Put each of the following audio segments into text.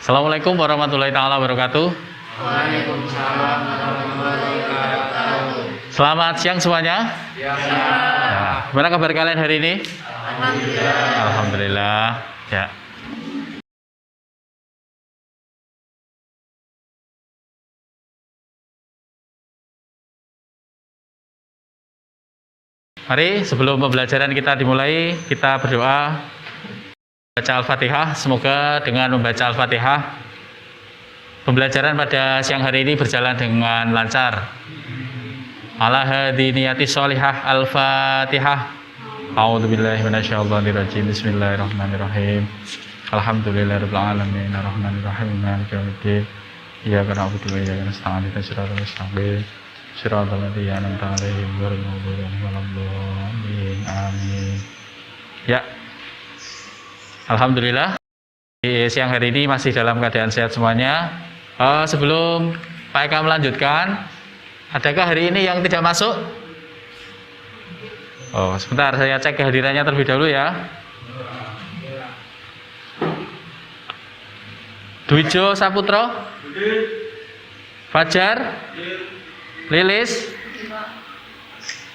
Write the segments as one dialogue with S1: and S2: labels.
S1: Assalamualaikum warahmatullahi taala wabarakatuh.
S2: Waalaikumsalam warahmatullahi wabarakatuh.
S1: Selamat siang semuanya.
S2: Ya.
S1: Gimana kabar kalian hari ini?
S2: Alhamdulillah.
S1: Alhamdulillah. Ya. Mari sebelum pembelajaran kita dimulai, kita berdoa baca Al-Fatihah. Semoga dengan membaca Al-Fatihah pembelajaran pada siang hari ini berjalan dengan lancar. Ala hadi niyati sholihah. Al-Fatihah. A'udzubillahi minasyaitonirrajim. Bismillahirrahmanirrahim. Alhamdulillahirabbil alamin arrahmanirrahim maliki yaumiddin. Iyyaka na'budu wa iyyaka nasta'in ihdinas siratal mustaqim siratal ladzina an'amta 'alaihim ghairil maghdubi 'alaihim waladdallin. Amin. Ya. Alhamdulillah di siang hari ini masih dalam keadaan sehat semuanya. Sebelum Pak Eka melanjutkan, adakah hari ini yang tidak masuk? Sebentar, saya cek kehadirannya terlebih dahulu ya. Dwijo Saputro, Fajar, Lilis,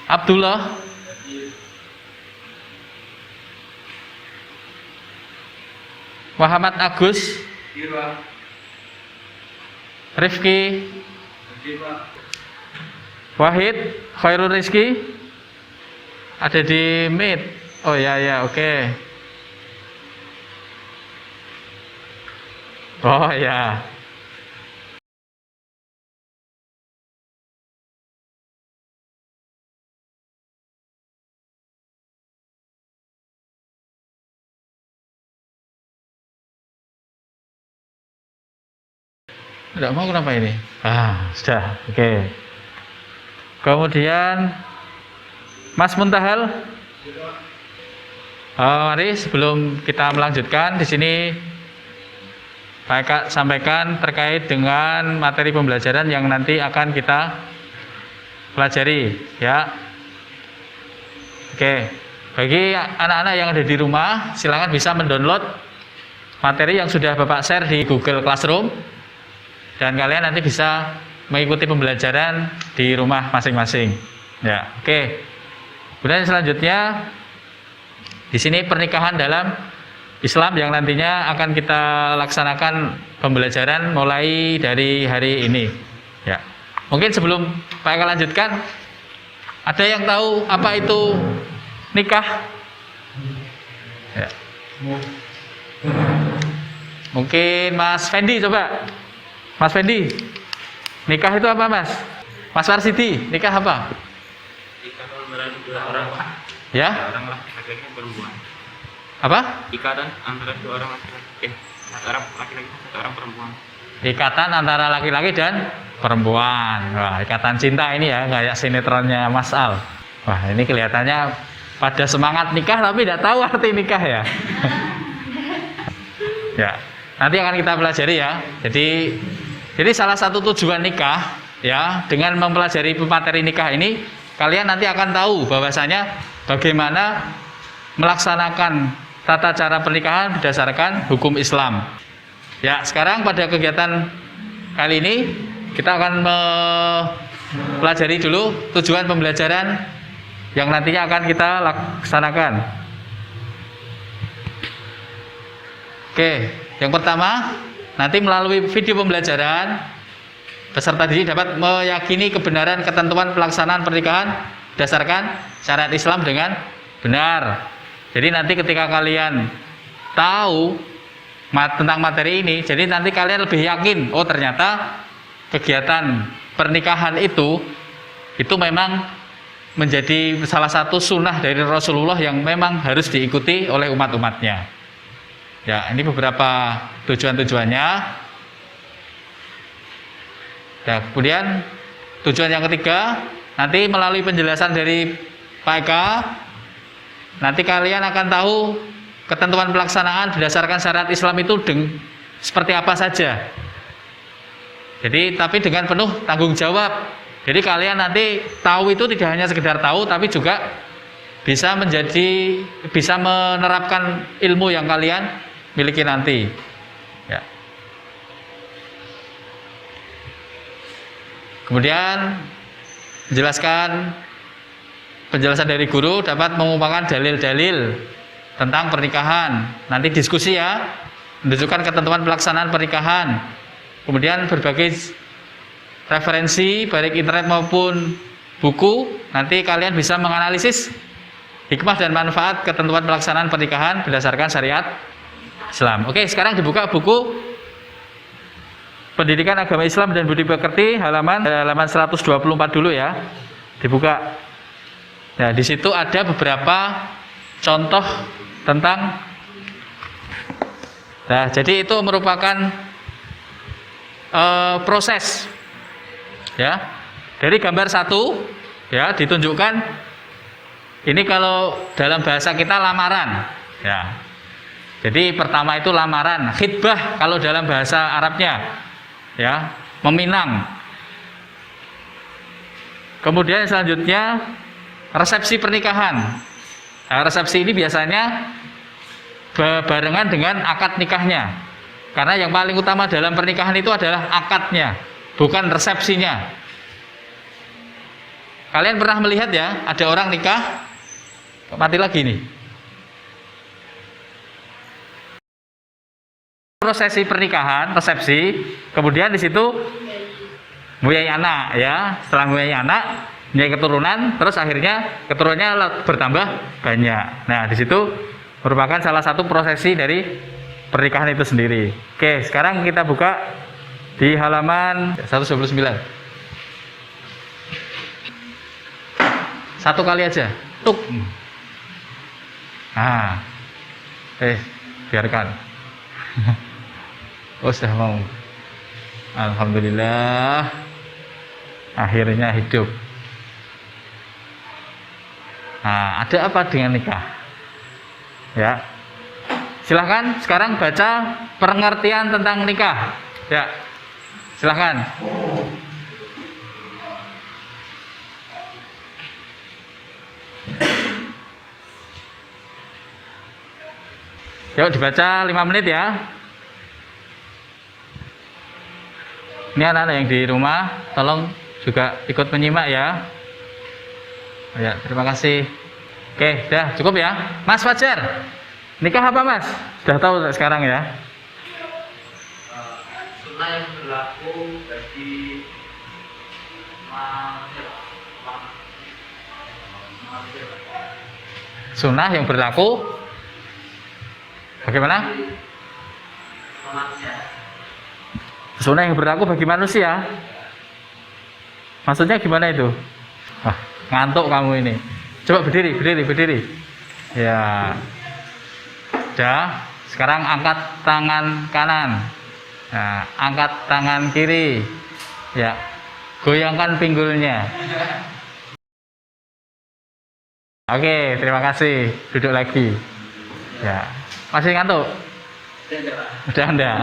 S1: Abdullah, Muhammad Agus, Rifki, Wahid, Khairul Rizki, ada di Meet. Oh ya, oke. Oh ya. Tidak mau kenapa ini? Sudah, oke. Kemudian Mas Muntahal. Mari sebelum kita melanjutkan di sini Pak Eka sampaikan terkait dengan materi pembelajaran yang nanti akan kita pelajari, ya. Oke. Bagi anak-anak yang ada di rumah, silakan bisa mendownload materi yang sudah Bapak share di Google Classroom. Dan kalian nanti bisa mengikuti pembelajaran di rumah masing-masing. Ya, oke. Kemudian selanjutnya di sini pernikahan dalam Islam yang nantinya akan kita laksanakan pembelajaran mulai dari hari ini. Ya. Mungkin sebelum Pak Eka lanjutkan, ada yang tahu apa itu nikah? Ya. Mungkin Mas Fendi coba. Mas Fendi, nikah itu apa Mas? Mas Warsidi, nikah apa?
S2: Ikatan antara dua orang.
S1: Ya?
S2: Orang laki-laki perempuan.
S1: Apa?
S2: Ikatan antara dua orang laki-laki. Antara laki-laki dan orang perempuan.
S1: Ikatan antara laki-laki dan perempuan. Wah, ikatan cinta ini ya, kayak sinetronnya Mas Al. Wah, ini kelihatannya pada semangat nikah tapi tidak tahu arti nikah ya. Ya, nanti akan kita pelajari ya. Jadi salah satu tujuan nikah ya, dengan mempelajari materi nikah ini, kalian nanti akan tahu bahwasanya bagaimana melaksanakan tata cara pernikahan berdasarkan hukum Islam. Ya, sekarang pada kegiatan kali ini kita akan mempelajari dulu tujuan pembelajaran yang nantinya akan kita laksanakan. Oke, yang pertama, nanti melalui video pembelajaran peserta didik dapat meyakini kebenaran ketentuan pelaksanaan pernikahan berdasarkan syariat Islam dengan benar. Jadi nanti ketika kalian tahu tentang materi ini, jadi nanti kalian lebih yakin, oh ternyata kegiatan pernikahan itu memang menjadi salah satu sunnah dari Rasulullah yang memang harus diikuti oleh umat-umatnya. Ya, ini beberapa tujuan-tujuannya. Ya, kemudian tujuan yang ketiga, nanti melalui penjelasan dari Pak Eka, nanti kalian akan tahu ketentuan pelaksanaan berdasarkan syariat Islam itu seperti apa saja. Jadi, tapi dengan penuh tanggung jawab. Jadi kalian nanti tahu itu tidak hanya sekedar tahu, tapi juga bisa menerapkan ilmu yang kalian miliki nanti. Ya. Kemudian menjelaskan penjelasan dari guru dapat mengumpulkan dalil-dalil tentang pernikahan. Nanti diskusi ya, menunjukkan ketentuan pelaksanaan pernikahan. Kemudian berbagai referensi baik internet maupun buku. Nanti kalian bisa menganalisis hikmah dan manfaat ketentuan pelaksanaan pernikahan berdasarkan syariat Islam. Oke, sekarang dibuka buku Pendidikan Agama Islam dan Budi Pekerti halaman 124 dulu ya. Dibuka. Nah, di situ ada beberapa contoh tentang. Nah, jadi itu merupakan proses ya. Dari gambar 1 ya ditunjukkan ini kalau dalam bahasa kita lamaran ya. Jadi pertama itu lamaran, khitbah kalau dalam bahasa Arabnya ya, meminang. Kemudian selanjutnya resepsi pernikahan. Nah, resepsi ini biasanya barengan dengan akad nikahnya. Karena yang paling utama dalam pernikahan itu adalah akadnya, bukan resepsinya. Kalian pernah melihat ya, ada orang nikah, mati lagi nih. Prosesi pernikahan, resepsi, kemudian di situ mempunyai anak ya. Setelah mempunyai anak, mempunyai keturunan, terus akhirnya keturunannya bertambah banyak. Nah, di situ merupakan salah satu prosesi dari pernikahan itu sendiri. Oke, sekarang kita buka di halaman 129. Satu kali aja. Tuk. Nah. Biarkan. Oh, sudah mau. Alhamdulillah. Akhirnya hidup. Nah, ada apa dengan nikah? Ya. Silahkan sekarang baca pengertian tentang nikah. Ya. Silahkan. Yuk dibaca 5 menit ya. Ini anak-anak yang di rumah, tolong juga ikut menyimak ya. Ya, terima kasih. Oke, sudah cukup ya. Mas Fajar, nikah apa Mas? Sudah tahu sekarang ya?
S3: Sunnah yang berlaku bagi
S1: Sunnah yang berlaku bagaimana? Sunnah yang berlaku bagi manusia. Maksudnya gimana itu? Wah, ngantuk kamu ini. Coba berdiri. Ya. Udah. Sekarang angkat tangan kanan. Nah, angkat tangan kiri. Ya. Goyangkan pinggulnya. Oke, terima kasih. Duduk lagi. Ya. Masih ngantuk? Udah enggak?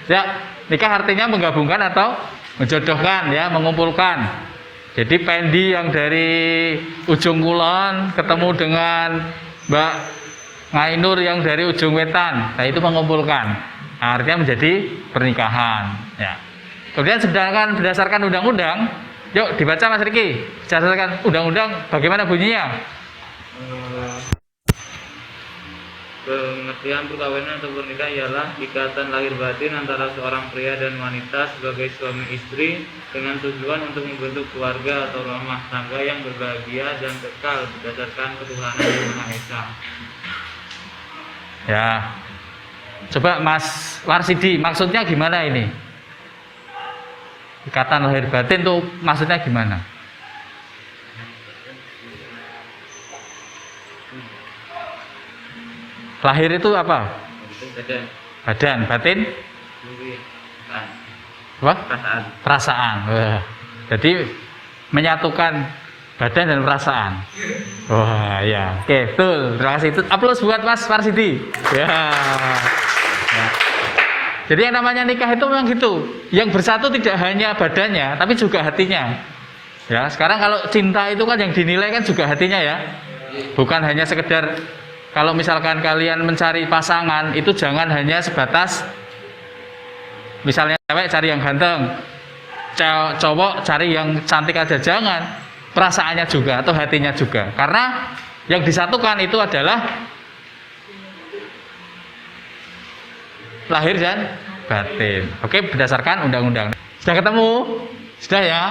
S1: Ya, nikah artinya menggabungkan atau menjodohkan ya, mengumpulkan. Jadi Pendi yang dari ujung kulon ketemu dengan Mbak Ngainur yang dari ujung wetan. Nah, itu mengumpulkan. Nah, artinya menjadi pernikahan ya. Kemudian sedangkan berdasarkan undang-undang, yuk dibaca Mas Riki. Berdasarkan undang-undang bagaimana bunyinya?
S3: Pengertian perkawinan atau pernikahan ialah ikatan lahir batin antara seorang pria dan wanita sebagai suami istri dengan tujuan untuk membentuk keluarga atau rumah tangga yang berbahagia dan kekal berdasarkan ketuhanan Yang Maha Esa.
S1: Ya. Coba Mas Warsidi, maksudnya gimana ini? Ikatan lahir batin tuh maksudnya gimana? Lahir itu apa? Badan, batin? Apa? Perasaan. Wah. Jadi menyatukan badan dan perasaan. Wah, ya. Oke, betul. Terima kasih. Itu aplaus buat Mas Warsidi. Ya. Ya. Jadi yang namanya nikah itu memang gitu. Yang bersatu tidak hanya badannya, tapi juga hatinya. Ya, sekarang kalau cinta itu kan yang dinilai kan juga hatinya ya. Bukan hanya sekedar. Kalau misalkan kalian mencari pasangan, itu jangan hanya sebatas misalnya cewek cari yang ganteng, cowok cari yang cantik aja, jangan, perasaannya juga atau hatinya juga, karena yang disatukan itu adalah lahir dan batin. Oke, berdasarkan undang-undang. Sudah ketemu? Sudah ya.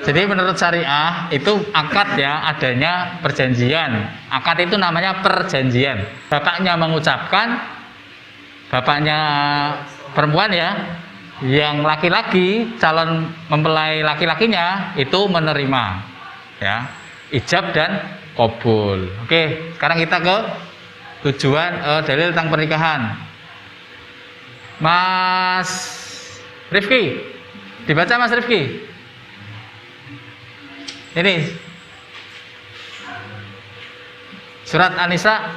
S1: Jadi menurut syariah itu akad ya, adanya perjanjian. Akad itu namanya perjanjian. Bapaknya mengucapkan, bapaknya perempuan ya, yang laki-laki calon mempelai laki-lakinya itu menerima ya, ijab dan qabul. Oke, sekarang kita ke tujuan dalil tentang pernikahan. Mas Rifki, dibaca Mas Rifki. Ini surat An-Nisa,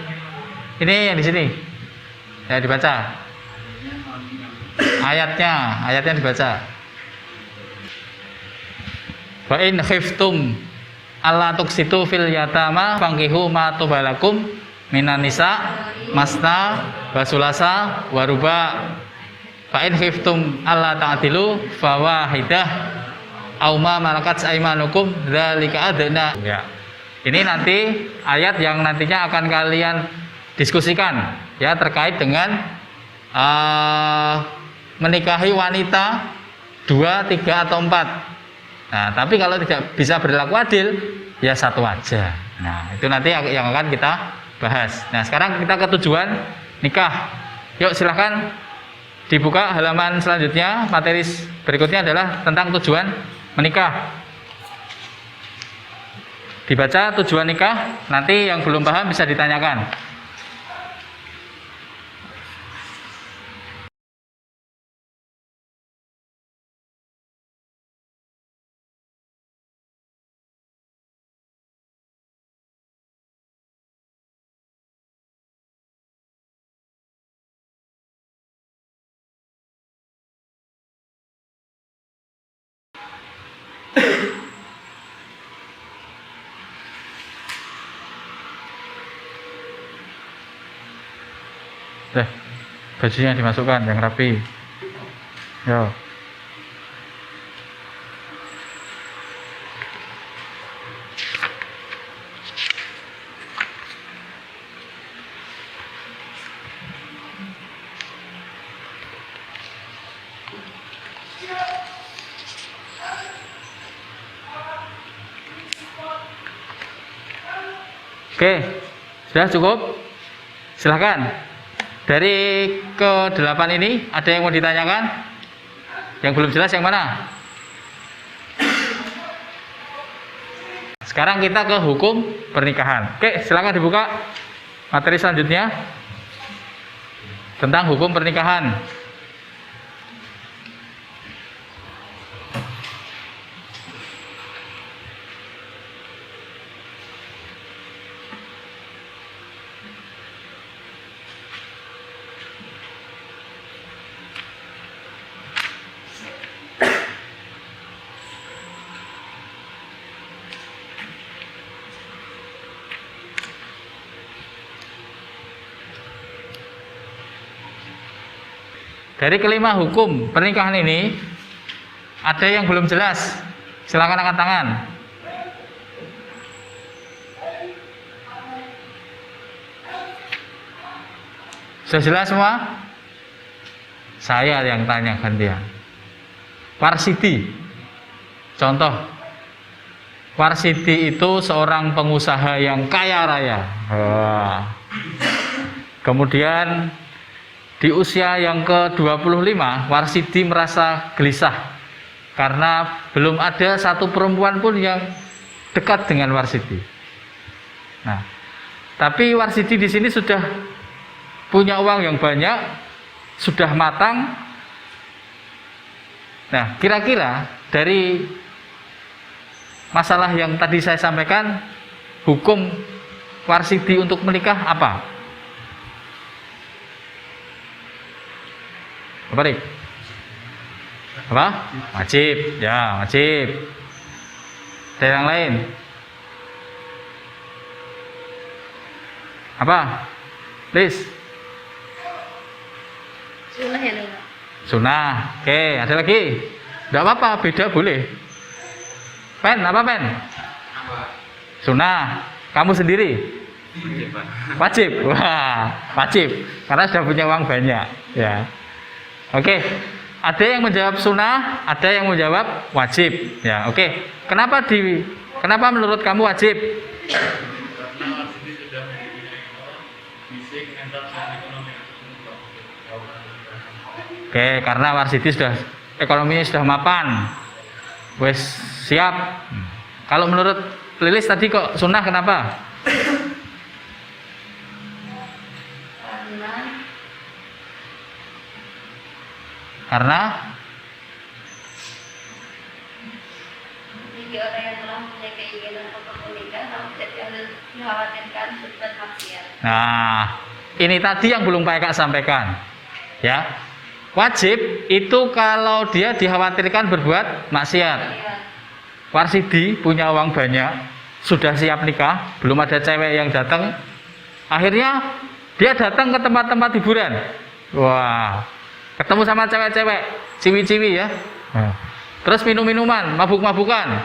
S1: ini yang di sini ya, dibaca ayatnya dibaca. Wa in khiftum alla tuqsitu fil yatama fankihu ma tubalakum minan nisa masna wa sulasa wa ruba. Fa in khiftum alla ta'dilu fawahidah aw ma malakat aymanukum dzalika adna. Ya. Ini nanti ayat yang nantinya akan kalian diskusikan ya, terkait dengan menikahi wanita 2, 3 atau 4. Nah, tapi kalau tidak bisa berlaku adil ya satu aja. Nah, itu nanti yang akan kita bahas. Nah, sekarang kita ke tujuan nikah. Yuk silahkan dibuka halaman selanjutnya. Materi berikutnya adalah tentang tujuan menikah. Dibaca tujuan nikah, nanti yang belum paham bisa ditanyakan. Bajunya dimasukkan yang rapi. Yo. Oke, sudah cukup? Silahkan. Dari ke-8 ini ada yang mau ditanyakan? Yang belum jelas yang mana? Sekarang kita ke hukum pernikahan. Oke, silakan dibuka materi selanjutnya tentang hukum pernikahan. Dari kelima hukum pernikahan ini ada yang belum jelas, silakan angkat tangan. Sudah jelas semua? Saya yang tanya gantian. Warsidi, contoh, Warsidi itu seorang pengusaha yang kaya raya. Kemudian di usia yang ke-25, Warsidi merasa gelisah karena belum ada satu perempuan pun yang dekat dengan Warsidi. Nah, tapi Warsidi di sini sudah punya uang yang banyak, sudah matang. Nah, kira-kira dari masalah yang tadi saya sampaikan, hukum Warsidi untuk menikah apa? Apa nih? Apa? Wajib. Ya, wajib. Ada yang lain? Apa? Liz?
S4: Sunnah ya, Lena.
S1: Sunnah. Oke, ada lagi? Tidak apa-apa, beda boleh. Pen, apa pen?
S2: Apa?
S1: Sunnah. Kamu sendiri?
S2: Wajib, Pak.
S1: Wajib. Wah, wajib. Karena sudah punya uang banyak. Ya. Oke. Ada yang menjawab sunnah, ada yang menjawab wajib. Ya, oke. Kenapa menurut kamu wajib?
S3: Karena warsiti sudah fisik, mental, dan ekonomi.
S1: Oke, karena warsiti sudah ekonominya sudah mapan. Wes siap. Kalau menurut Lilis tadi kok sunnah kenapa? Karena
S4: bagi orang yang telah punya keinginan untuk menikah harus dikhawatirkan berbuat maksiat.
S1: nah, ini tadi yang belum Pak Eka sampaikan. Ya. Wajib itu kalau dia dikhawatirkan berbuat maksiat.
S4: Ya.
S1: Warsidi punya uang banyak, sudah siap nikah, belum ada cewek yang datang. Akhirnya dia datang ke tempat-tempat hiburan. Wah, ketemu sama cewek-cewek, ciwi-ciwi ya. Terus minum-minuman, mabuk-mabukan.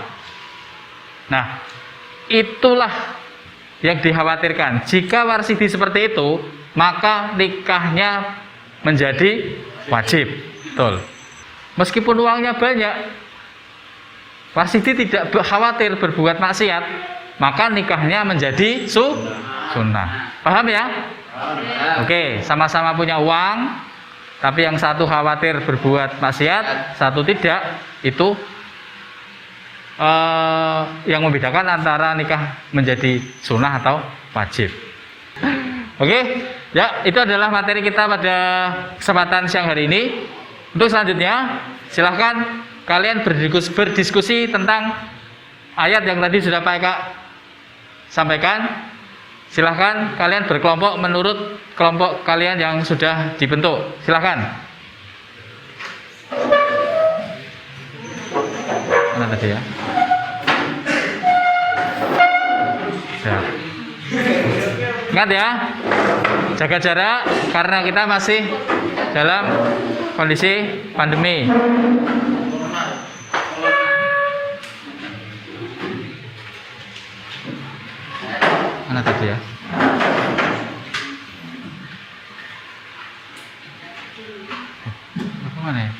S1: Nah, itulah yang dikhawatirkan. Jika warsidi seperti itu, maka nikahnya menjadi wajib. Betul. Meskipun uangnya banyak, warsidi tidak khawatir berbuat maksiat, maka nikahnya menjadi sunnah. Paham ya? Oke, sama-sama punya uang, tapi yang satu khawatir berbuat maksiat, satu tidak. Itu yang membedakan antara nikah menjadi sunnah atau wajib. Oke, ya itu adalah materi kita pada kesempatan siang hari ini. Untuk selanjutnya, silahkan kalian berdiskusi tentang ayat yang tadi sudah Pak Eka sampaikan. Silahkan kalian berkelompok menurut kelompok kalian yang sudah dibentuk. Silahkan. Mana tadi ya? Ya. Ingat ya, jaga jarak karena kita masih dalam kondisi pandemi. Mana tadi ya? Apa mana ya?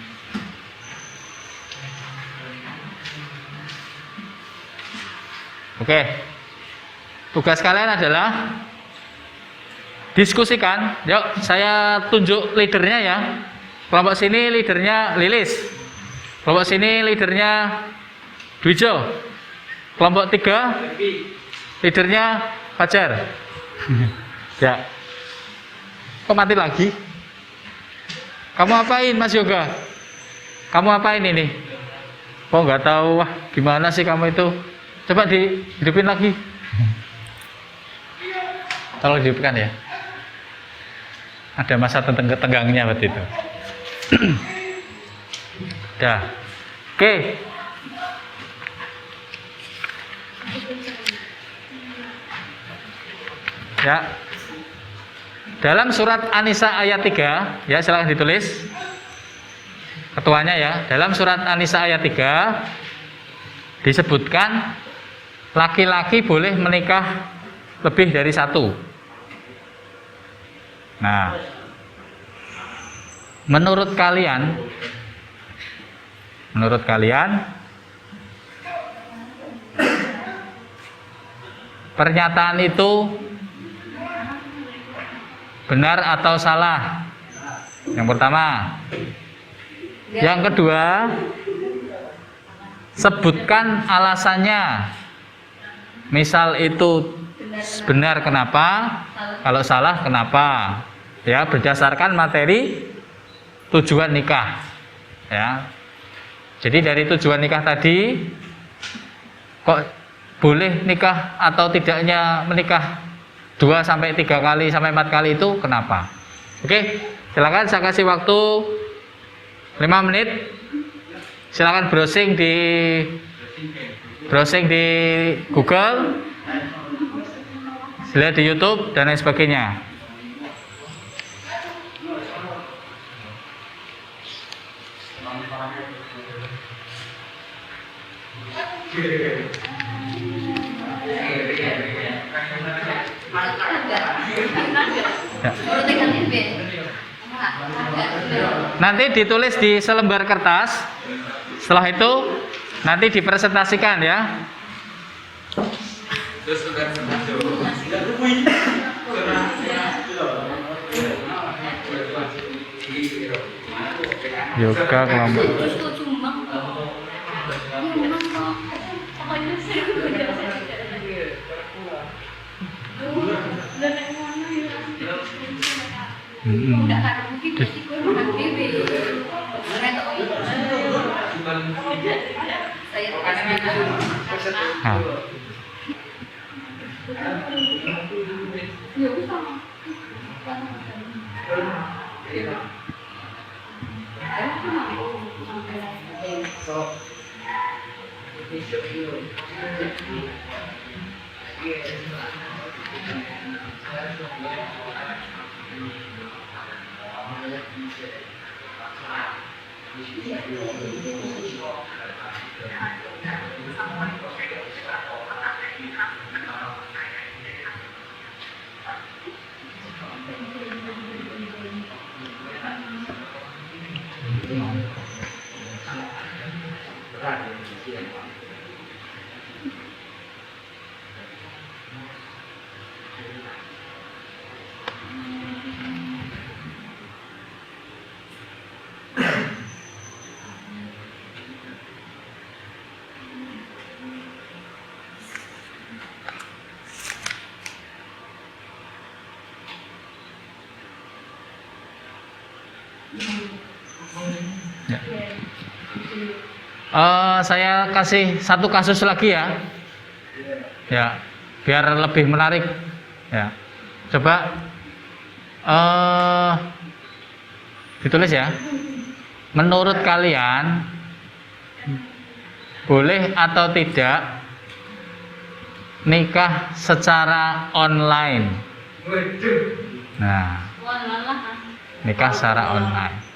S1: Oke. Tugas kalian adalah diskusikan. Yuk, saya tunjuk leadernya ya. Kelompok sini leadernya Lilis. Kelompok sini leadernya Dwijo. Kelompok 3 leadernya Fajar. Ya. Kok mati lagi? Kamu apain Mas Yoga? Kamu apain ini? Kok nggak tahu? Wah, gimana sih kamu itu? Coba dihidupin lagi. Tolong dihidupkan ya. Ada masa tenggangnya waktu itu. Dah. Oke. Ya. Dalam surat An-Nisa ayat 3, ya silakan ditulis. Ketuanya ya. Dalam surat An-Nisa ayat 3 disebutkan laki-laki boleh menikah lebih dari satu. Nah, menurut kalian pernyataan itu benar atau salah? Yang pertama. Yang kedua, sebutkan alasannya. Misal itu benar kenapa, kalau salah kenapa? Ya, berdasarkan materi tujuan nikah. Ya. Jadi dari tujuan nikah tadi, kok boleh nikah atau tidaknya menikah 2 sampai 3 kali sampai 4 kali itu kenapa? Oke, silakan saya kasih waktu 5 menit. Silakan browsing di Google, lihat di YouTube dan lain sebagainya. Ya.
S4: Menurut KTP.
S1: Nanti ditulis di selembar kertas. Setelah itu nanti dipresentasikan ya. Yoga kelompok.
S4: Justru cuma kok. Pokoknya saya udah kan mungkin jadi gue makan bebek. Saya
S1: Nah, ya. Saya kasih satu kasus lagi ya. Ya, biar lebih menarik. Ya. Coba ditulis ya. Menurut kalian boleh atau tidak nikah secara online? Nah, nikah secara online.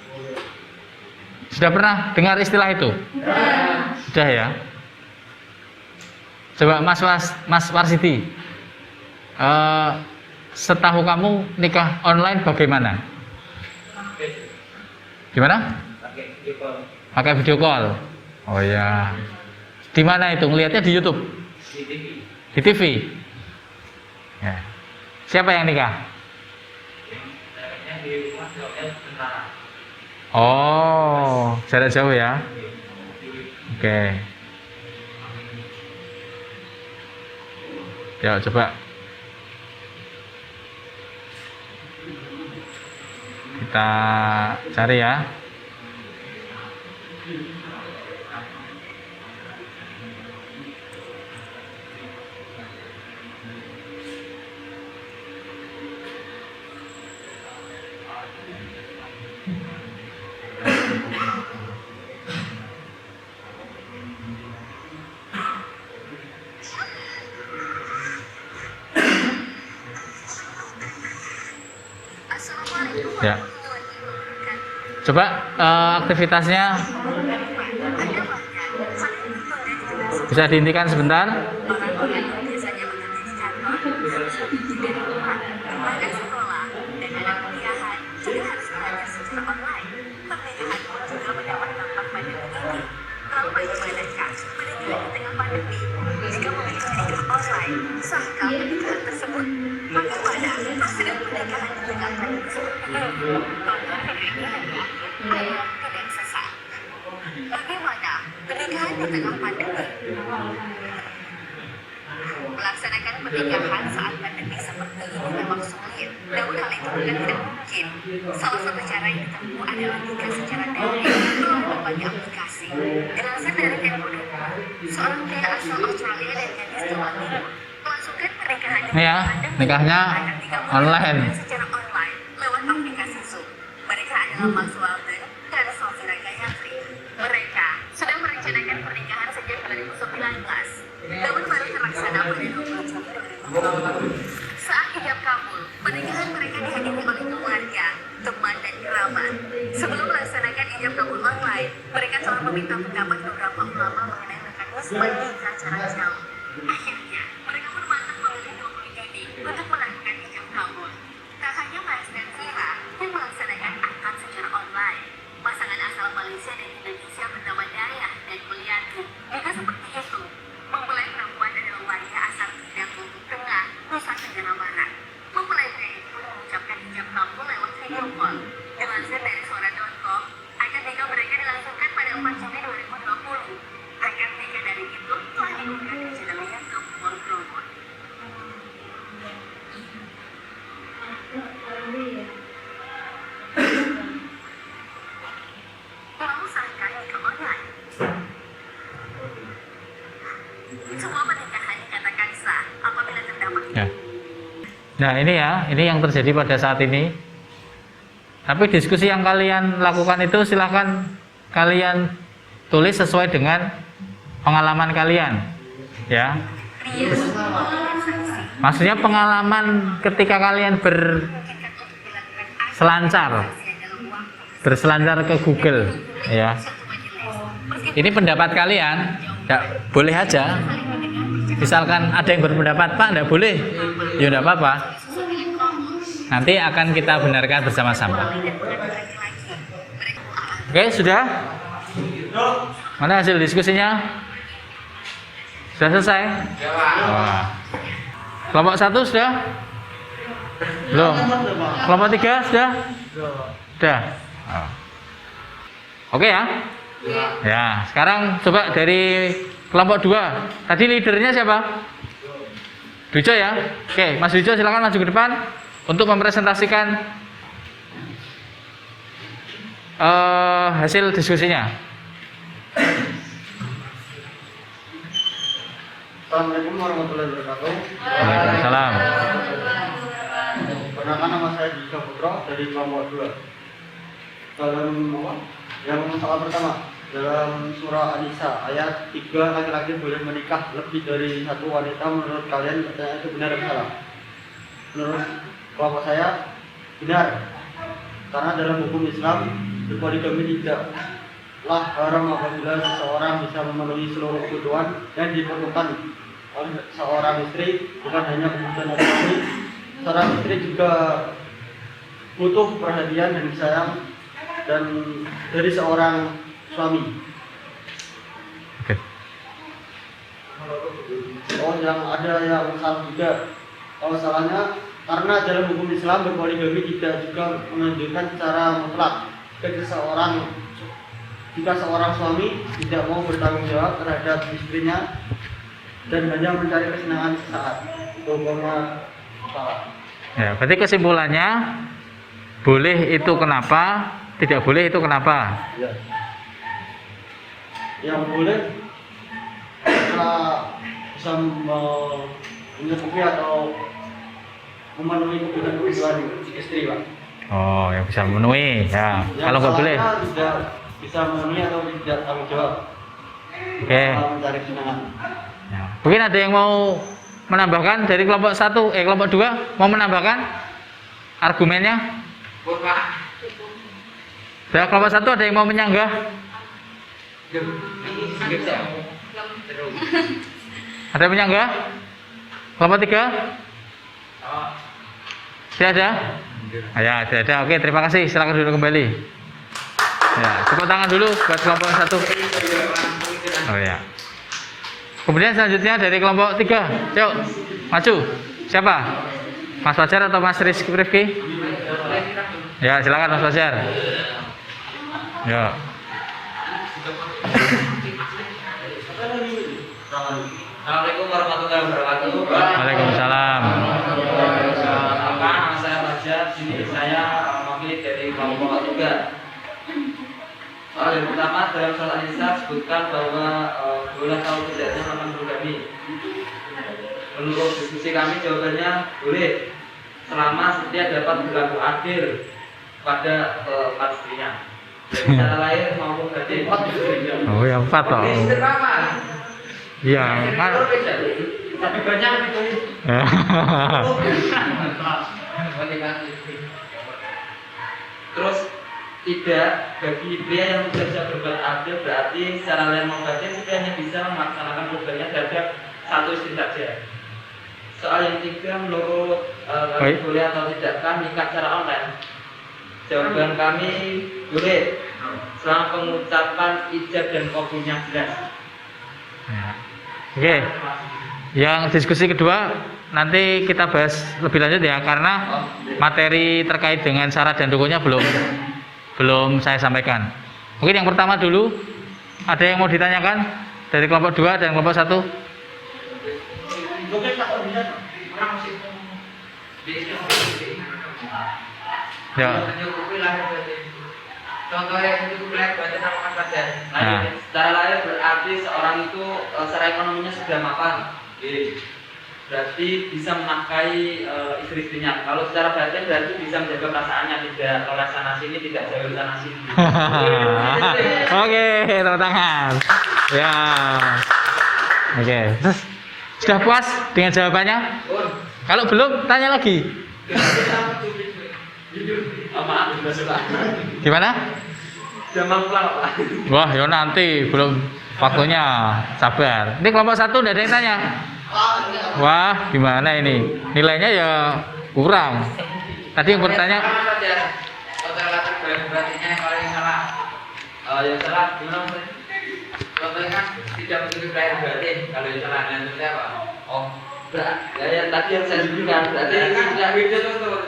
S1: Sudah pernah dengar istilah itu? Sudah ya. Coba Mas Warsiti, setahu kamu nikah online bagaimana? Gimana? Pakai video call. Oh ya. Di mana itu? Ngelihatnya di YouTube? Di TV. Ya. Siapa yang nikah? Oh, jarak jauh ya. Oke. Ya, coba kita cari ya. Ya. Coba aktivitasnya bisa dihentikan sebentar.
S5: Bagaimana pernikahan di tengah pandemi? Melaksanakan pernikahan saat pandemi seperti ini memang sulit, namun hal itu bukan tidak mungkin. Salah satu cara yang ditempuh adalah nikah secara daring melalui berbagai aplikasi. Dilansir dari Tempo.com, seorang pria asal Australia dan gadis Jawa Timur melangsungkan pernikahan
S1: Ini ya, nikahnya online.
S5: secara online lewat aplikasi Zoom. Mereka adalah Max Walden dan Sofira Gayatri. Mereka sudah merencanakan pernikahan sejak 2019, namun baru terlaksana pada 20 Juli 2020. Saat hijab kabul, pernikahan mereka dihadiri oleh keluarga, teman, dan kerabat. Sebelum melaksanakan hijab kabul online, mereka telah meminta pendapat beberapa ulama mengenai mekanisme nikah adalah jarak jauh. Akhirnya, mereka pun mantap memilih 20 Juni untuk melakukan hijab kabul. Tak hanya Mas dan Vira yang melaksanakan akad secara online, pasangan asal Malaysia dan Indonesia bernama Dayah dan Mulyati juga seperti itu. Mempelai perempuan adalah waria asal Tidang Lombok Tengah, Nusa Tenggara Barat. Mempelai pria itu mengucapkan hijab kabul lewat video call. Dilansir dari suara.com, akad nikah mereka dilangsungkan pada 4 Juni 2020. Akad nikah dari itu telah diunggah di channel YouTube World Global. Mau sahkan nikah online? Semua pernikahan dikatakan sah apabila terdapat
S1: Ya. Nah ini ya, ini yang terjadi pada saat ini. Tapi diskusi yang kalian lakukan itu silahkan kalian tulis sesuai dengan pengalaman kalian, ya. Maksudnya pengalaman ketika kalian berselancar ke Google, ya. Ini pendapat kalian, ya, boleh aja. Misalkan ada yang berpendapat, Pak, enggak boleh, ya enggak apa-apa. Nanti akan kita benarkan bersama-sama. Oke, sudah? Mana hasil diskusinya? Sudah selesai? Wah. Kelompok 1 sudah? Belum. Kelompok 3 sudah? Sudah. Oh. Oke ya? Ya, sekarang coba dari kelompok 2. Tadi leadernya siapa? Dujo ya? Oke, Mas Dujo silakan maju ke depan untuk mempresentasikan hasil diskusinya.
S6: Assalamualaikum warahmatullahi wabarakatuh.
S1: Waalaikumsalam.
S6: Perkenalkan, nama saya Dujo Putro dari kelompok 2. Dalam yang soal pertama, dalam surah An-Nisa ayat 3, laki-laki boleh menikah lebih dari satu wanita. Menurut kalian itu benar atau salah? Menurut kelompok saya benar, karena dalam hukum Islam poligami tidaklah haram apabila seseorang bisa memenuhi seluruh kebutuhan yang diperlukan oleh seorang istri, bukan hanya kebutuhan suami. Seorang istri juga butuh perhatian dan sayang dan dari seorang suami.
S1: Oke.
S6: Oh, yang ada yang salah juga. Kalau salahnya karena dalam hukum Islam berpoligami tidak juga menunjukkan secara mutlak jika seorang suami tidak mau bertanggung jawab terhadap istrinya dan hanya mencari kesenangan sesaat. Hukumnya salah.
S1: Ya, berarti kesimpulannya boleh itu kenapa, tidak boleh itu kenapa?
S6: Ya. Yang boleh kita bisa mencukupi atau memenuhi kebutuhan istri, Pak.
S1: Oh, yang bisa memenuhi, ya. Kalau nggak boleh,
S6: tidak bisa memenuhi atau tidak tanggung jawab.
S1: oke.
S6: Mencari kesenangan.
S1: Ya. Mungkin ada yang mau menambahkan dari kelompok 1, kelompok 2 mau menambahkan argumennya? Sudah, kelompok 1 ada yang mau menyanggah? Ada yang menyanggah? Kelompok 3? Tidak ada? Ya, tidak ada. Oke, terima kasih. Silakan duduk kembali. Ya, tepuk tangan dulu buat kelompok 1. Oh ya. Kemudian selanjutnya dari kelompok 3. Yuk, maju. Siapa? Mas Fajar atau Mas Rifki? Ya, silakan Mas Fajar. Ya.
S3: Assalamualaikum warahmatullahi wabarakatuh.
S1: Waalaikumsalam.
S3: Nama saya Fajar. Sini saya mewakili dari kelompok 3. Soal yang pertama, dalam surah An-Nisa sebutkan bahwa boleh tahu tidaknya tentang poligami. Menurut diskusi kami jawabannya boleh, selama setia dapat berlaku adil pada empat istrinya, secara lahir maupun batin.
S1: Oh, yang 4 toh. Iya, kan.
S3: Tapi banyak itu. Terus tidak bagi pria yang tidak bisa berbuat adil berarti secara lahir maupun batin dia hanya bisa melaksanakan kurbannya terhadap satu istri saja. Soal yang ketiga, menurut boleh atau tidakkah nikah secara online? Jawaban kami boleh selama pengucapan ijab dan qabulnya jelas.
S1: Oke. Yang diskusi kedua nanti kita bahas lebih lanjut ya, karena materi terkait dengan syarat dan rukunnya belum saya sampaikan. Mungkin yang pertama dulu, ada yang mau ditanyakan dari kelompok 2 dan kelompok 1? Ya.
S3: Contohnya mencukupi lahir batin apa saja.
S1: Nah.
S3: Secara lahir berarti seorang itu secara ekonominya sudah mapan, berarti bisa menafkahi istri-istrinya. Kalau secara batin berarti bisa menjaga perasaannya, tidak oleh sana sini, tidak jauh sana sini.
S1: Oke, tepuk tangan. Ya. Oke. Terus, sudah puas dengan jawabannya? Kalau belum, tanya lagi.
S3: Maaf, sudah suka.
S1: Gimana?
S3: Sudah mau pulang, Pak.
S1: Wah, ya nanti belum waktunya. Sabar. Ini kelompok 1 tidak ada yang tanya. Wah, gimana ini? Nilainya ya kurang. Tadi yang bertanya.
S3: Latar berartinya kalau yang salah, yang salah gimana Mas? Contohnya kan tidak mencukupi lahir batin. Kalau yang salah nanti apa? Oh, ya tadi yang saya sebutkan berarti tidak beda tuh.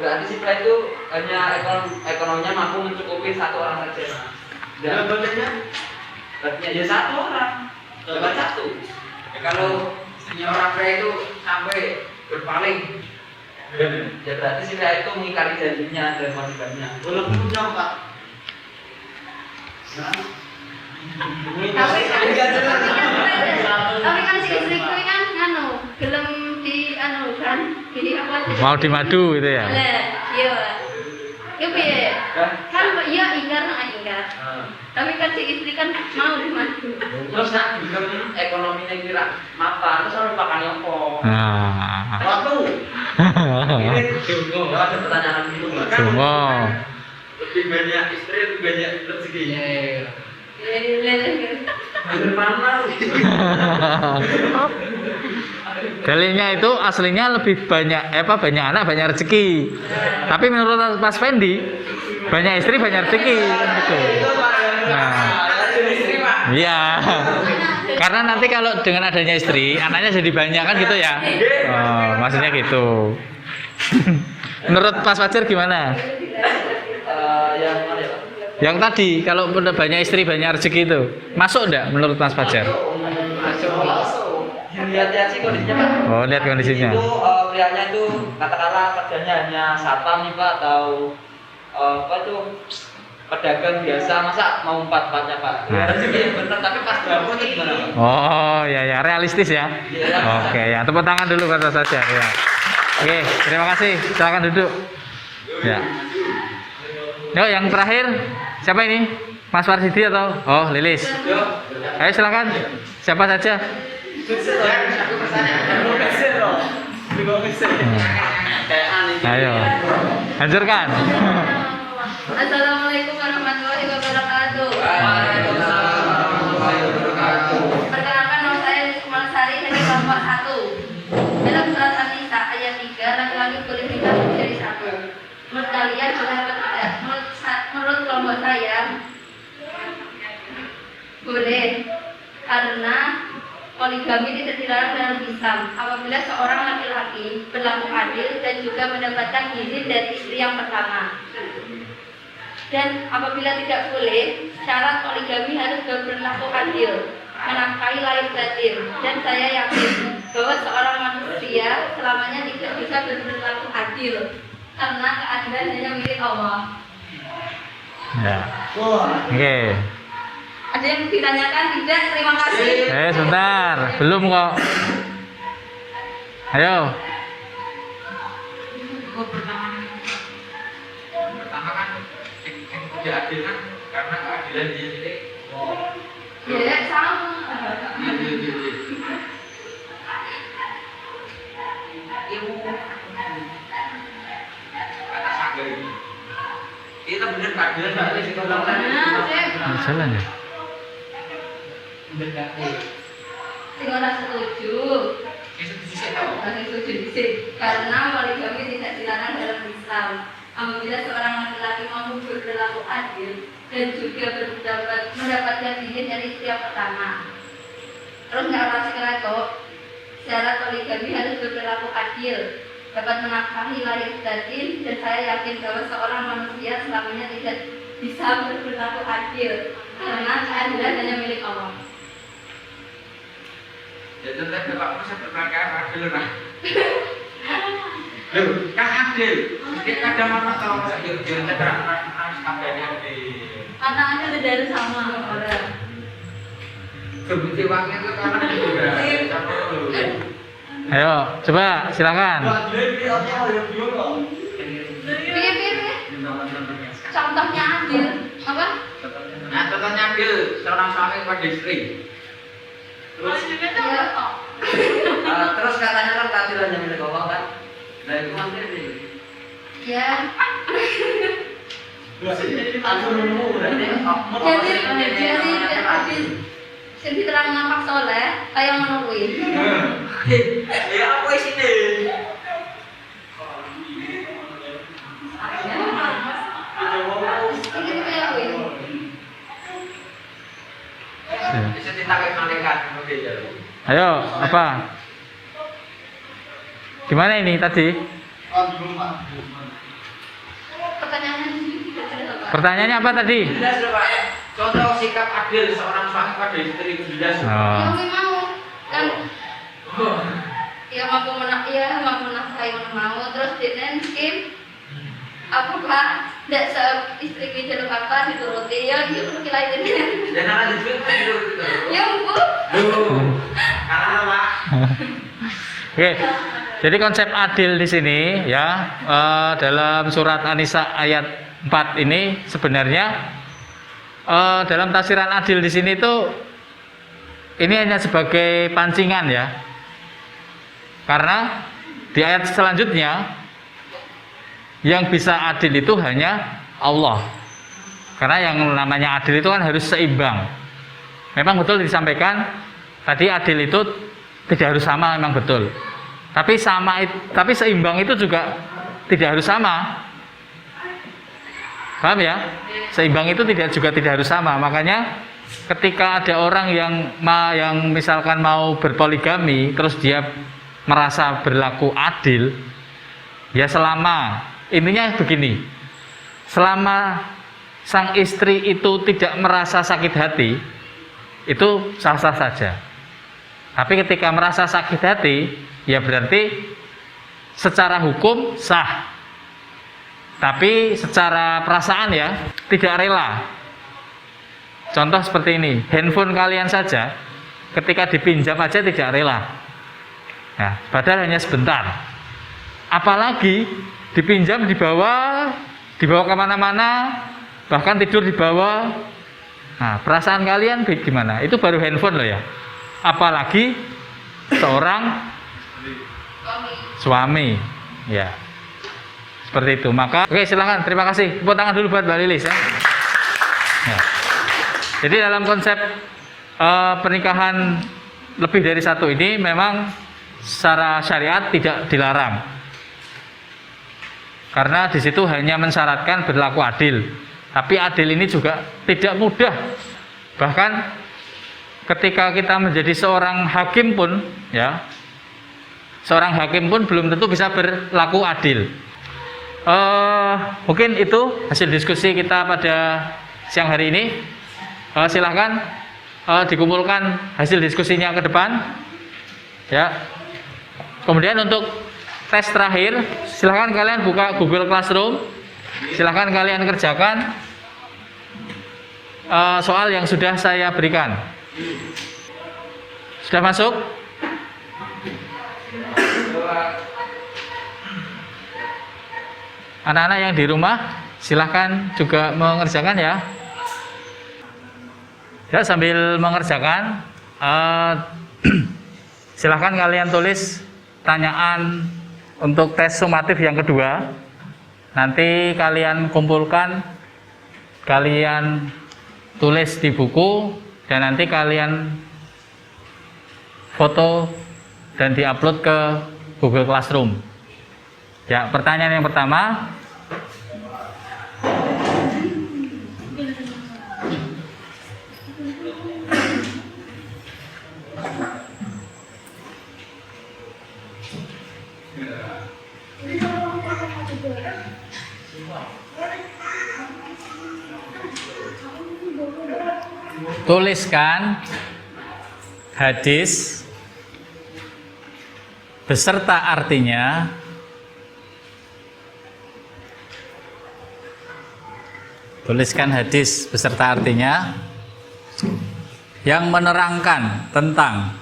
S3: Berarti si pria itu hanya ekonominya mampu mencukupi satu orang saja. Dan batinnya ya satu orang, dapat satu. Ya, kalau orang pria itu sampai berpaling, ya berarti si pria itu mengingkari janjinya dan kewajibannya.
S6: Walaupun punya Pak.
S4: Tapi kan si istriku ini kan gelem di kan di apa?
S1: Mau dimadu gitu ya?
S4: Iya. Iya piye? Kan iya ingkar. Tapi kan si istri kan mau dimadu.
S3: Terus nak bikin ekonominya kira mapan, terus harus makan apa?
S1: Nah.
S6: Waktu.
S3: Ini tunggu, ada pertanyaan itu Mas.
S1: Semua.
S3: Lebih banyak istri, lebih banyak rezeki. Mana?
S1: Dalilnya itu aslinya lebih banyak banyak anak banyak rezeki. Tapi menurut Mas Fendi banyak istri banyak rezeki kan gitu. Nah, iya. Karena nanti kalau dengan adanya istri anaknya jadi banyak kan gitu ya. Oh, maksudnya gitu. Menurut Mas Fajar gimana?
S3: Yang mana ya Pak?
S1: Yang tadi kalau banyak istri banyak rezeki itu masuk enggak menurut Mas Fajar?
S3: Masuk. Lihat sih kondisinya Pak.
S1: Oh, lihat kondisinya.
S3: Itu prianya itu katakanlah kerjanya hanya satpam nih Pak, atau apa itu pedagang biasa, masa mau empat-empatnya Pak?
S1: Nah.
S3: Rezeki bener, tapi pas dapur itu gimana Pak?
S1: Oh, ya realistis ya. Oke, ya tepuk tangan dulu buat Mas Fajar ya. Oke, terima kasih. Silakan duduk. Ya. Yo, yang terakhir siapa ini? Mas Warsidi atau? Oh, Lilis. Ayo silakan. Siapa saja? Ayo, hancurkan.
S4: Assalamualaikum warahmatullahi wabarakatuh. Perkenalkan nama saya Rizkumar Sari dari kelompok 1. Dalam surat An-Nisa ayat 3, laki-laki boleh nikah menjadi satu. Menurut kalian boleh apa tidak? Menurut kelompok saya boleh, karena poligami tidak dilarang dalam Islam apabila seorang laki-laki berlaku adil dan juga mendapatkan izin dari istri yang pertama. Dan apabila tidak boleh, syarat poligami harus berlaku adil, menafkahi lahir batin. Dan saya yakin bahwa seorang manusia selamanya tidak bisa berlaku adil, karena keadilan hanya milik Allah.
S1: Ya. Oke.
S4: Ada yang ditanyakan? Tidak, terima kasih.
S1: Sebentar, belum kok. Ayo.
S3: Pertama kan tidak adil kan karena keadilan dia sendiri.
S4: Ya, sama.
S3: Ilmu kata sanggar ini
S1: Jalan ya.
S4: Sing ora setuju. Masih setuju disik. Karena poligami tidak dilarang dalam Islam. Apabila seorang laki-laki mampu berperilaku adil dan juga mendapatkan izin dari istri yang pertama. Terus nggak pasti kerato. Secara poligami harus berperilaku adil, dapat menafkahi lahir batin, dan saya yakin bahwa seorang manusia selamanya tidak bisa berperilaku adil karena keadilan hanya milik Allah.
S2: Ya tetap bapakmu seperti adil lah. Loh, kan adil. Dia kadang orang tahu saya jadi terang harus kabeh adil.
S4: Anak-anak udah dari sama orang.
S2: Sebut waknya itu karena juga.
S1: Ayo, coba silakan.
S4: Piye. Contohnya adil. Apa?
S2: Nah, contohnya adil seorang suami kepada istri.
S6: Terus katanya kan keadilannya milik Allah kan? Nah itu nanti nih.
S4: Ya.
S6: Aku nemu berarti.
S4: Jadi adil. Sing diterang nampak soleh, kayak menurui.
S2: Ya apa isine?
S4: Ini kayak win.
S2: Bisa ditarik malaikat oke ya.
S1: Ayo, apa? Gimana ini tadi?
S4: Pertanyaannya tidak jelas apa?
S1: Pertanyaannya apa tadi?
S2: Jelas loh Pak. Contoh sikap adil seorang suami pada istri itu jelas.
S1: Oh.
S4: Yang mau kan? Ya mampu menafkahi mau terus denen skim apa Pak? Tidak se istri kita apa dituruti ya perlu kilain ini.
S2: Dan ada juga itu.
S4: Ya Bu.
S2: Karena Pak.
S1: Oke. Jadi konsep adil di sini ya dalam surat An-Nisa ayat 4 ini sebenarnya dalam tafsiran adil di sini itu ini hanya sebagai pancingan ya. Karena di ayat selanjutnya yang bisa adil itu hanya Allah. Karena yang namanya adil itu kan harus seimbang. Memang betul disampaikan tadi adil itu tidak harus sama, memang betul. Tapi seimbang itu juga tidak harus sama. Paham ya? Seimbang itu tidak harus sama. Makanya ketika ada orang yang misalkan mau berpoligami terus dia merasa berlaku adil, ya selama intinya begini. Selama sang istri itu tidak merasa sakit hati, itu sah-sah saja. Tapi ketika merasa sakit hati, ya berarti secara hukum sah. Tapi secara perasaan ya tidak rela. Contoh seperti ini, handphone kalian saja ketika dipinjam aja tidak rela. Nah, padahal hanya sebentar. Apalagi dipinjam dibawa kemana-mana, bahkan tidur di bawah. Nah, perasaan kalian gimana? Itu baru handphone loh ya. Apalagi seorang suami, ya seperti itu. Maka, oke silahkan. Terima kasih. Tepuk tangan dulu buat Mbak Lilis ya. Ya. Jadi dalam konsep pernikahan lebih dari satu ini memang secara syariat tidak dilarang. Karena di situ hanya mensyaratkan berlaku adil. Tapi adil ini juga tidak mudah. Bahkan ketika kita menjadi seorang hakim pun, ya, seorang hakim pun belum tentu bisa berlaku adil. Mungkin itu hasil diskusi kita pada siang hari ini. Silahkan dikumpulkan hasil diskusinya ke depan, ya. Kemudian untuk tes terakhir, silahkan kalian buka Google Classroom, silahkan kalian kerjakan soal yang sudah saya berikan. Sudah masuk? Anak-anak yang di rumah silahkan juga mengerjakan ya. Ya, sambil mengerjakan silahkan kalian tulis pertanyaan untuk tes sumatif yang kedua. Nanti kalian kumpulkan kalian tulis di buku dan nanti kalian foto dan diupload ke Google Classroom. Ya, pertanyaan yang pertama, tuliskan hadis beserta artinya yang menerangkan tentang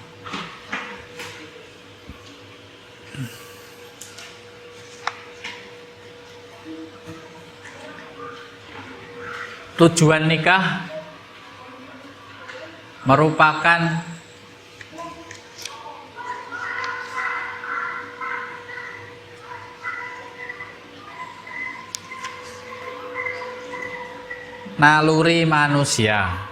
S1: tujuan nikah merupakan naluri manusia.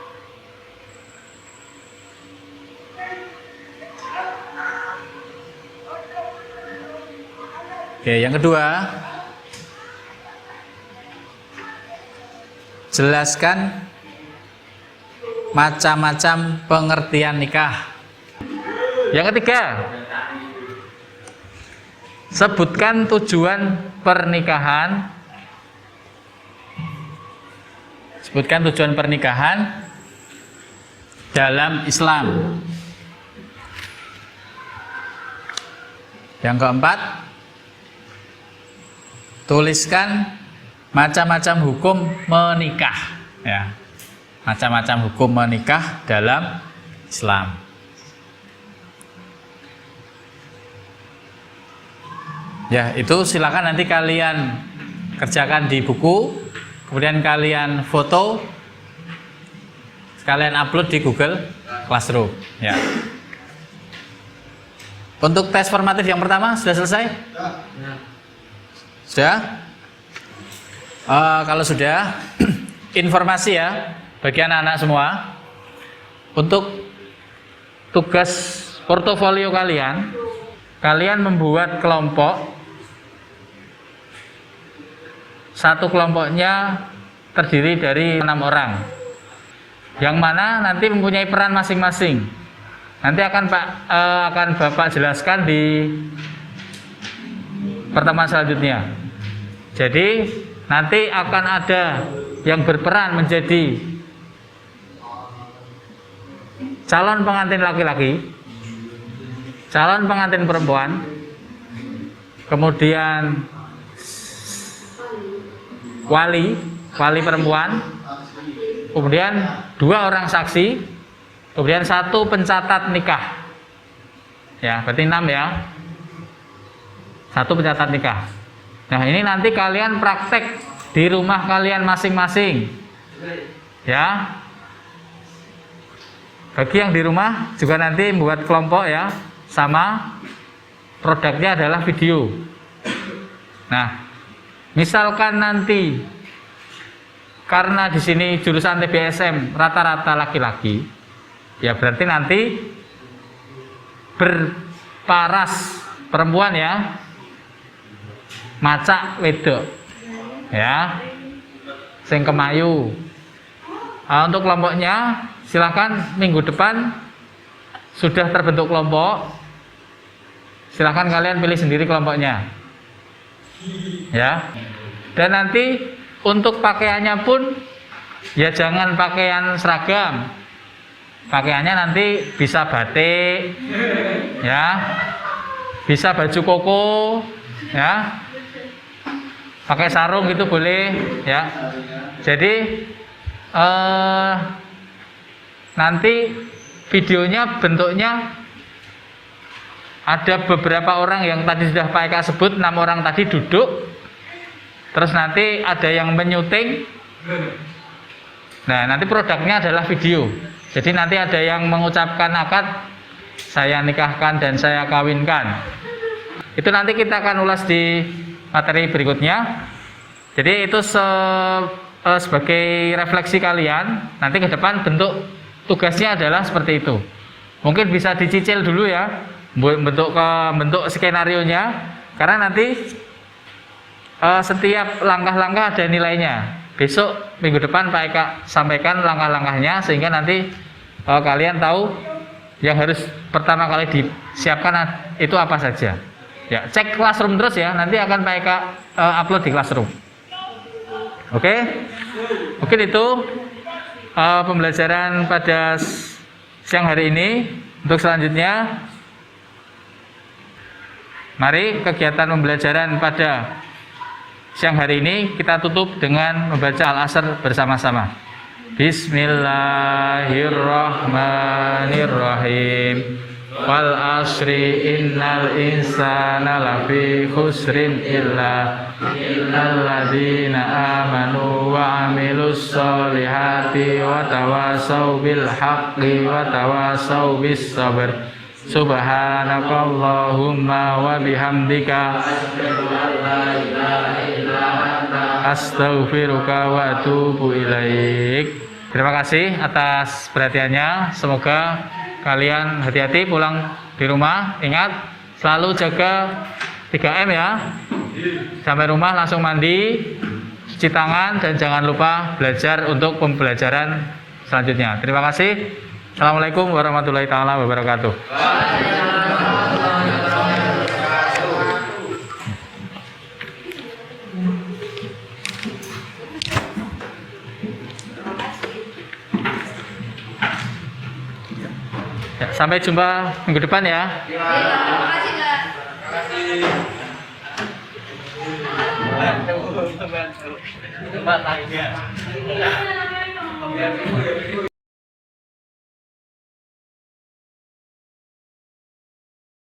S1: Oke, yang kedua, jelaskan macam-macam pengertian nikah. Yang ketiga, sebutkan tujuan pernikahan. Sebutkan tujuan pernikahan dalam Islam. Yang keempat, tuliskan macam-macam hukum menikah, ya. Macam-macam hukum menikah dalam Islam. Ya, itu silakan nanti kalian kerjakan di buku, kemudian kalian foto, kalian upload di Google Classroom, ya. Untuk tes formatif yang pertama sudah selesai? Sudah? Kalau sudah, informasi ya bagi anak-anak semua, untuk tugas portofolio kalian, kalian membuat kelompok. Satu kelompoknya terdiri dari 6 orang, yang mana nanti mempunyai peran masing-masing. Nanti akan Bapak jelaskan di pertemuan selanjutnya. Jadi nanti akan ada yang berperan menjadi calon pengantin laki-laki, calon pengantin perempuan, kemudian wali perempuan, kemudian 2 orang saksi, kemudian 1 pencatat nikah. Ya, berarti 6 ya. 1 pencatat nikah. Nah, ini nanti kalian praktek di rumah kalian masing-masing. Ya. Bagi yang di rumah juga nanti membuat kelompok ya, sama produknya adalah video. Nah, misalkan nanti karena di sini jurusan TBSM rata-rata laki-laki, ya berarti nanti berparas perempuan ya, macak wedok, ya, sing kemayu. Nah, untuk kelompoknya silakan minggu depan sudah terbentuk kelompok, silakan kalian pilih sendiri kelompoknya. Ya, dan nanti untuk pakaiannya pun ya jangan pakaian seragam, pakaiannya nanti bisa batik, ya, bisa baju koko, ya, pakai sarung gitu boleh, ya. Jadi nanti videonya bentuknya ada beberapa orang yang tadi sudah Pak Eka sebut, 6 orang tadi duduk, terus nanti ada yang menyuting. Nah, nanti produknya adalah video. Jadi nanti ada yang mengucapkan akad, saya nikahkan dan saya kawinkan. Itu nanti kita akan ulas di materi berikutnya. Jadi itu sebagai refleksi kalian. Nanti ke depan bentuk tugasnya adalah seperti itu. Mungkin bisa dicicil dulu ya bentuk skenario-nya, karena nanti setiap langkah-langkah ada nilainya. Besok minggu depan Pak Eka sampaikan langkah-langkahnya sehingga nanti kalian tahu yang harus pertama kali disiapkan itu apa saja. Ya, cek Classroom terus ya. Nanti akan Pak Eka upload di Classroom. Oke? Mungkin itu pembelajaran pada siang hari ini. Untuk selanjutnya, mari kegiatan pembelajaran pada siang hari ini kita tutup dengan membaca Al-Asr bersama-sama. Bismillahirrahmanirrahim. Wal asri innal insana lafi khusrin illa alladzina amanu wa amilus solihati wa tawasaw bil haqqi wa tawasaw bis sabr. Subhanakallahumma wa bihamdika astaghfiruka wa atubu ilaik. Terima kasih atas perhatiannya. Semoga kalian hati-hati pulang di rumah. Ingat selalu jaga 3M ya. Sampai rumah langsung mandi, cuci tangan, dan jangan lupa belajar untuk pembelajaran selanjutnya. Terima kasih. Assalamualaikum warahmatullahi taala wabarakatuh. Ya, sampai jumpa minggu depan ya.
S4: Terima kasih, Kak.